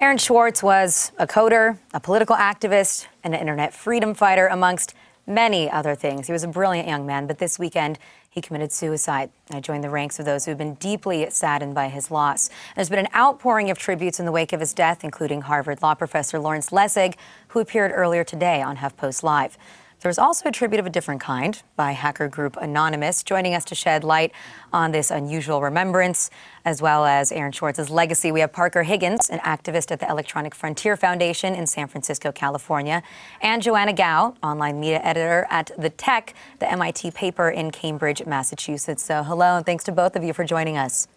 Aaron Swartz was a coder, a political activist, and an internet freedom fighter, amongst many other things. He was a brilliant young man, but this weekend he committed suicide. I joined the ranks of those who have been deeply saddened by his loss. There's been an outpouring of tributes in the wake of his death, including Harvard law professor Lawrence Lessig, who appeared earlier today on HuffPost Live. There was also a tribute of a different kind by hacker group Anonymous. Joining us to shed light on this unusual remembrance, as well as Aaron Swartz's legacy, we have Parker Higgins, an activist at the Electronic Frontier Foundation in San Francisco, California, and Joanna Gao, online media editor at The Tech, the MIT paper in Cambridge, Massachusetts. So hello, and thanks to both of you for joining us.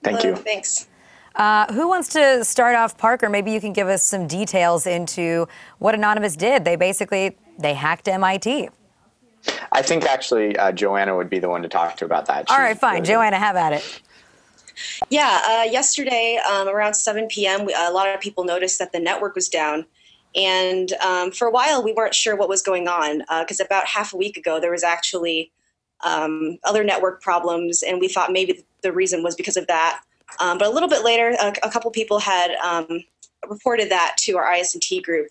Thank you. Thanks. Who wants to start off? Parker, maybe you can give us some details into what Anonymous did. They hacked MIT. I think actually Joanna would be the one to talk to about that. All right, fine. Really Joanna, have at it. Yeah, yesterday around 7 p.m., a lot of people noticed that the network was down. And for a while, we weren't sure what was going on because about half a week ago, there was actually other network problems. And we thought maybe the reason was because of that. But a little bit later, a couple people had reported that to our IS&T group,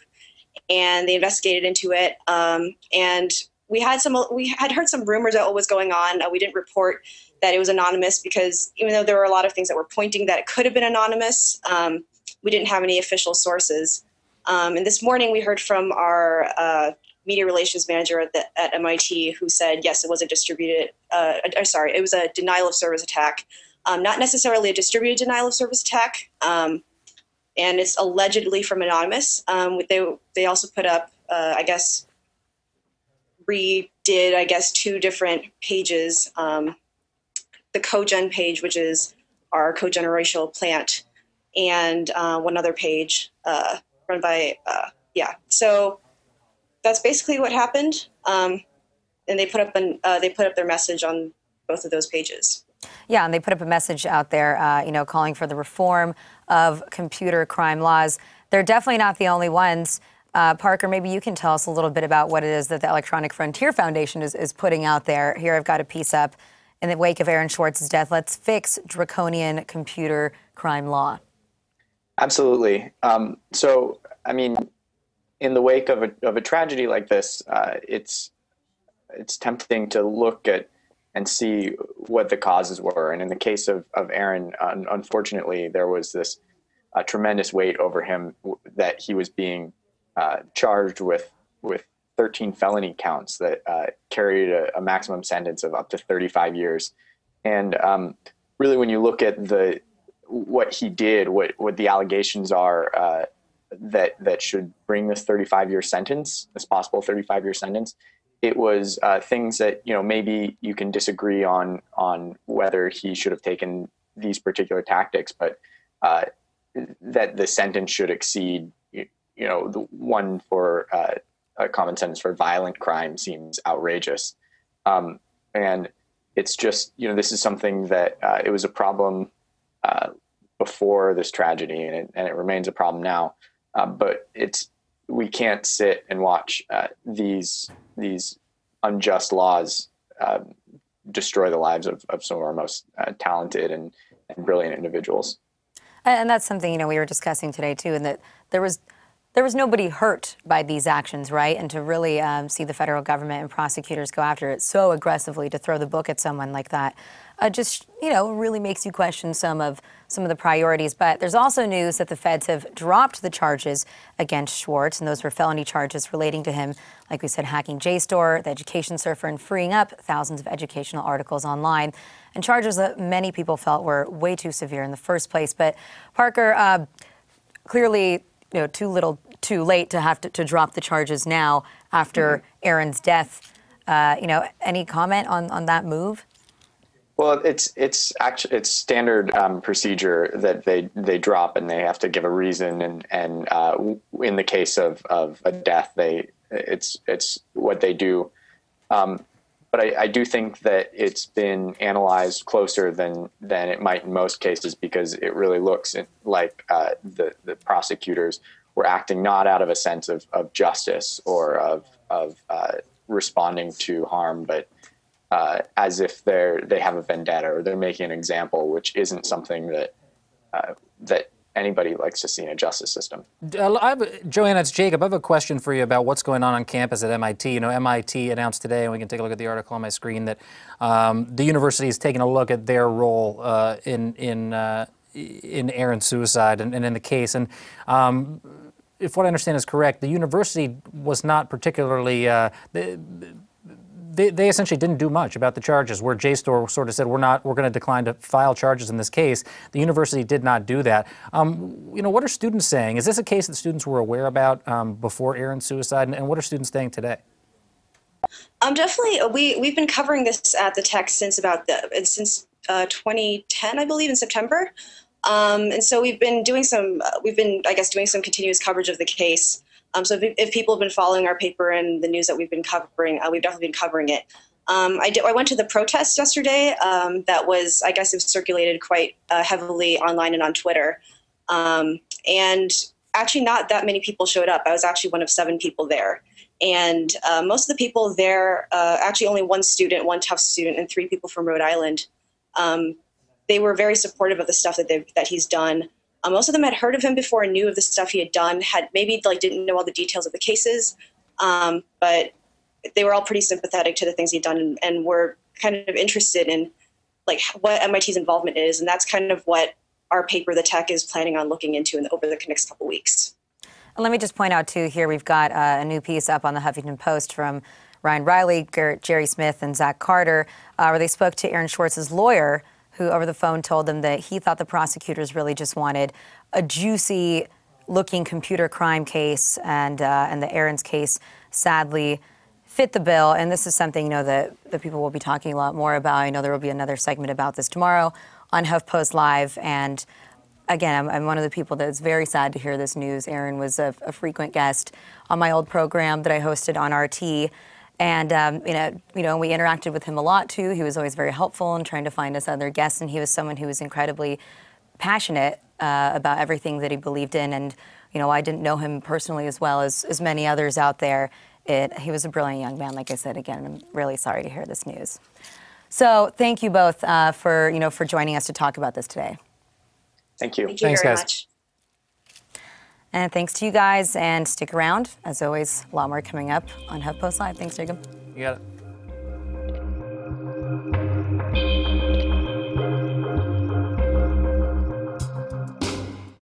and they investigated into it. And we had heard some rumors about what was going on. We didn't report that it was anonymous because even though there were a lot of things that were pointing that it could have been anonymous, we didn't have any official sources. And this morning we heard from our media relations manager at MIT who said, yes, it was a it was a denial of service attack. Not necessarily a distributed denial of service attack, and it's allegedly from Anonymous. They also put up, redid, two different pages. The cogen page, which is our cogenerational plant, and one other page run by, So that's basically what happened. And they put up their message on both of those pages. Yeah, and they put up a message out there, calling for the reform of computer crime laws. They're definitely not the only ones. Parker, maybe you can tell us a little bit about what it is that the Electronic Frontier Foundation is putting out there. Here, I've got a piece up. In the wake of Aaron Swartz's death, let's fix draconian computer crime law. Absolutely. So, I mean, in the wake of a tragedy like this, it's tempting to look at and see what the causes were. And in the case of Aaron, unfortunately, there was this tremendous weight over him that he was being charged with 13 felony counts that carried a maximum sentence of up to 35 years. And really, when you look at what he did, what the allegations are that should bring this 35-year sentence, this possible 35-year sentence, it was things that, maybe you can disagree on whether he should have taken these particular tactics, but that the sentence should exceed, the one for a common sentence for violent crime seems outrageous. And it's just, this is something that it was a problem before this tragedy, and it remains a problem now. But we can't sit and watch these unjust laws destroy the lives of some of our most talented and brilliant individuals. And that's something, we were discussing today, too, and that there was nobody hurt by these actions, right? And to really see the federal government and prosecutors go after it so aggressively, to throw the book at someone like that, just, really makes you question some of the priorities. But there's also news that the feds have dropped the charges against Swartz, and those were felony charges relating to him, like we said, hacking JSTOR, the education surfer, and freeing up thousands of educational articles online, and charges that many people felt were way too severe in the first place. But Parker, clearly, too late to have to drop the charges now after Aaron's death. Any comment on that move? Well, it's standard procedure that they drop, and they have to give a reason. And in the case of a death, it's what they do. But I do think that it's been analyzed closer than it might in most cases, because it really looks like the prosecutors were acting not out of a sense of justice or of responding to harm, but as if they have a vendetta, or they're making an example, which isn't something that anybody likes to see in a justice system. Joanna, it's Jacob. I have a question for you about what's going on campus at MIT. You know, MIT announced today, and we can take a look at the article on my screen, that the university is taking a look at their role in Aaron's suicide and in the case. And if what I understand is correct, the university was not particularly they essentially didn't do much about the charges, where JSTOR sort of said, we're going to decline to file charges in this case. The university did not do that. You know, what are students saying? Is this a case that students were aware about before Aaron's suicide, and what are students saying today? Definitely, we've been covering this at the Tech since 2010, I believe, in September. And so we've been, I guess, doing some continuous coverage of the case. So if people have been following our paper and the news that we've been covering, we've definitely been covering it. I went to the protest yesterday. That was, I guess, it was circulated quite heavily online and on Twitter. And actually not that many people showed up. I was actually one of 7 people there. And most of the people there, actually only one student, one Tufts student, and 3 people from Rhode Island, they were very supportive of the stuff that he's done. Most of them had heard of him before and knew of the stuff he had done, had maybe didn't know all the details of the cases, but they were all pretty sympathetic to the things he'd done and were kind of interested in what MIT's involvement is. And that's kind of what our paper, The Tech, is planning on looking into over the next couple weeks. And let me just point out, too, here we've got a new piece up on the Huffington Post from Ryan Riley, Jerry Smith, and Zach Carter, where they spoke to Aaron Swartz's lawyer, who over the phone told them that he thought the prosecutors really just wanted a juicy-looking computer crime case, and the Aaron's case sadly fit the bill. And this is something, you know, that people will be talking a lot more about. I know there will be another segment about this tomorrow on HuffPost Live. And again, I'm one of the people that's very sad to hear this news. Aaron was a frequent guest on my old program that I hosted on RT. And, you know, we interacted with him a lot, too. He was always very helpful in trying to find us other guests. And he was someone who was incredibly passionate about everything that he believed in. And, you know, I didn't know him personally as well as many others out there. He was a brilliant young man, like I said. Again, I'm really sorry to hear this news. So thank you both for joining us to talk about this today. Thank you. Thank you very much. And thanks to you guys, and stick around. As always, a lot more coming up on HuffPost Live. Thanks, Jacob. You got it.